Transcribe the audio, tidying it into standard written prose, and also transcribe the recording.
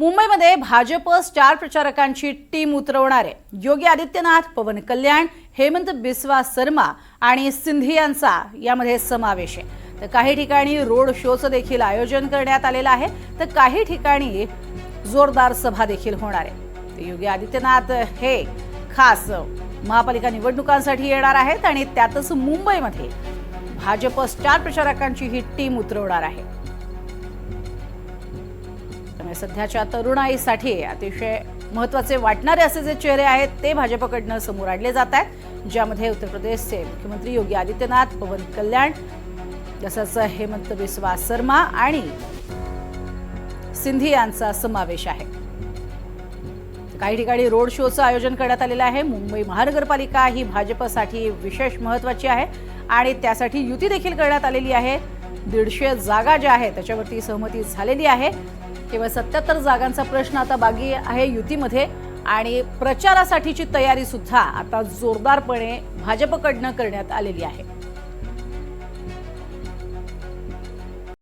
मुंबईमध्ये Bhajap star प्रचारकांची team उतरवणार आहे। योगी आदित्यनाथ, पवन कल्याण, हेमंत बिस्वा शर्मा आणि सिंधियांचा यामध्ये समावेश आहे। तर काही ठिकाणी रोड शोचं देखील आयोजन करण्यात आलेलं आहे, तर काही ठिकाणी जोरदार सभा देखील होणार आहे। तर योगी आदित्यनाथ हे खास महापालिका निवडणुकांसाठी येणार आहेत आणि त्यातच मुंबईमध्ये भाजप स्टार प्रचारकांची ही टीम उतरवणार आहे। सध्याच्या तरुणाईसाठी अतिशय महत्त्वाचे वाटणारे असे जे चेहरे आहेत ते भाजपकडून समोर आणले जात आहेत, ज्यामध्ये उत्तर प्रदेशचे मुख्यमंत्री योगी आदित्यनाथ, पवन कल्याण, तसंच हेमंत बिस्वा शर्मा आणि सिंधियांचा समावेश आहे। काही ठिकाणी रोड शोचं आयोजन करण्यात आलेलं आहे। मुंबई महानगरपालिका ही भाजपसाठी विशेष महत्त्वाची आहे आणि त्यासाठी युती देखील करण्यात आलेली आहे। 150 जागा ज्या आहेत त्याच्यावरती सहमती झालेली आहे। केवळ 77 जागांचा प्रश्न आता बाकी आहे युतीमध्ये आणि प्रचारासाठीची तयारी सुद्धा आता जोरदारपणे भाजपकडून करण्यात आलेली आहे।